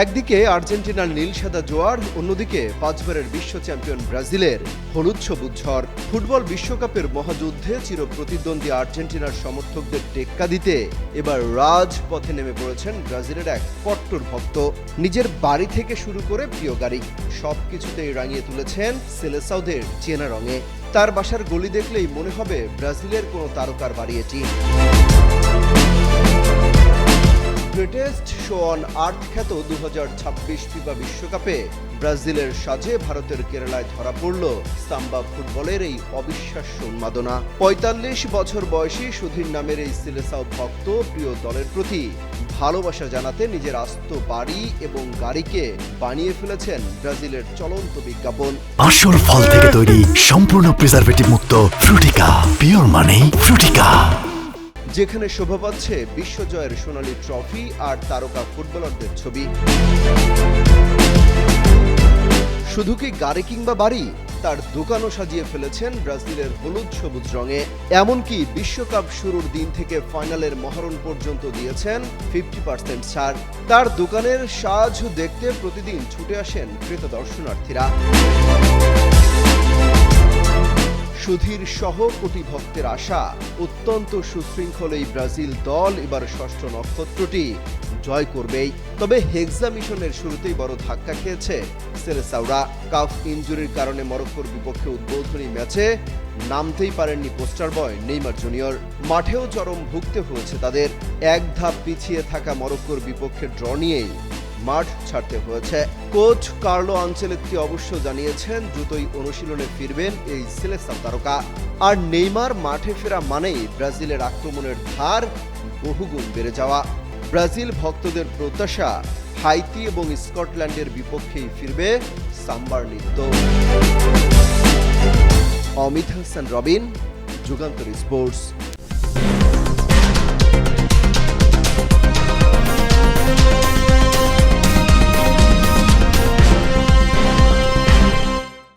একদিকে আর্জেন্টিনার নীল সাদা জোয়ার, অন্যদিকে 5 বারের বিশ্ব চ্যাম্পিয়ন ব্রাজিলের হলুদ সবুজ ঝড়। ফুটবল বিশ্বকাপের মহাযুদ্ধে চিরপ্রতিদ্বন্দ্বী আর্জেন্টিনার সমর্থকদের টেক্কা দিতে এবার রাজপথে নেমে পড়েছেন ব্রাজিলের এক কট্টর ভক্ত। নিজের বাড়ি থেকে শুরু করে প্রিয় গাড়ি সবকিছুতেই রাঙিয়ে তুলেছেন সেলেসাওদের চেনা রঙে। তার বাসার গলি দেখলেই মনে হবে ব্রাজিলের কোনো তারকার বাড়ি এটি। গ্রেটেস্ট শো অন আর্থ খ্যাত 2026 ফিফা বিশ্বকাপে ব্রাজিলের সাজে ভারতের কেরালায় ধরা পড়ল সাম্বা ফুটবলের এই অবিশ্বাস্য উন্মাদনা। 45 বছর বয়সী সুধীর নামের এই সিলেসাও ভক্ত প্রিয় দলের প্রতি ভালোবাসা জানাতে নিজের আস্ত বাড়ি এবং গাড়িকে বানিয়ে ফেলেছেন ব্রাজিলের চলন্ত বিজ্ঞাপন। আসল ফল থেকে তৈরি, সম্পূর্ণ প্রিজারভেটিভ মুক্ত ফ্রুটিকা, পিওর মানে ফ্রুটিকা। যেখানে শোভা পাচ্ছে বিশ্বজয়ের সোনালী ট্রফি আর তারকা ফুটবলারদের ছবি। শুধু কি গাড়ি কিংবা বাড়ি, তার দোকানও সাজিয়ে ফেলেছেন ব্রাজিলের হলুদ সবুজ রঙে। এমনকি বিশ্বকাপ শুরুর দিন থেকে ফাইনালের মহারণ পর্যন্ত দিয়েছেন 50% ছাড়। তার দোকানের সাজ দেখতে প্রতিদিন ছুটে আসেন ক্রেতা দর্শনার্থীরা। সুধীর সহ কোটি ভক্তের আশা, অত্যন্ত সুশৃঙ্খল এই ব্রাজিল দল এবার ষষ্ঠ নক্ষত্রটি জয় করবেই। তবে হেক্সা মিশনের শুরুতেই বড় ধাক্কা খেয়েছে সেলেসাওরা। কাফ ইনজুরির কারণে মরক্কোর বিপক্ষে উদ্বোধনী ম্যাচে নামতেই পারেননি পোস্টার বয় নেইমার জুনিয়র। মাঠেও চরম ভুগতে হয়েছে তাদের। এক ধাপ পিছিয়ে থাকা মরক্কোর বিপক্ষে ড্র নিয়েই মাঠ ছাড়তে হয়েছে। কোচ কার্লো আনচেলত্তি অবশ্য জানিয়েছেন দ্রুতই অনুশীলনে ফিরবেন এই সেলেসাও তারকা। আর নেইমার মাঠে ফেরা মানেই ব্রাজিলের আক্রমণের ধার বহুগুণ বেড়ে যাওয়া। ব্রাজিল ভক্তদের প্রত্যাশা, হাইতি এবং স্কটল্যান্ডের বিপক্ষেই ফিরবে সাম্বার নৃত্য। অমিত হাসান রবিন, যুগান্তর স্পোর্টস।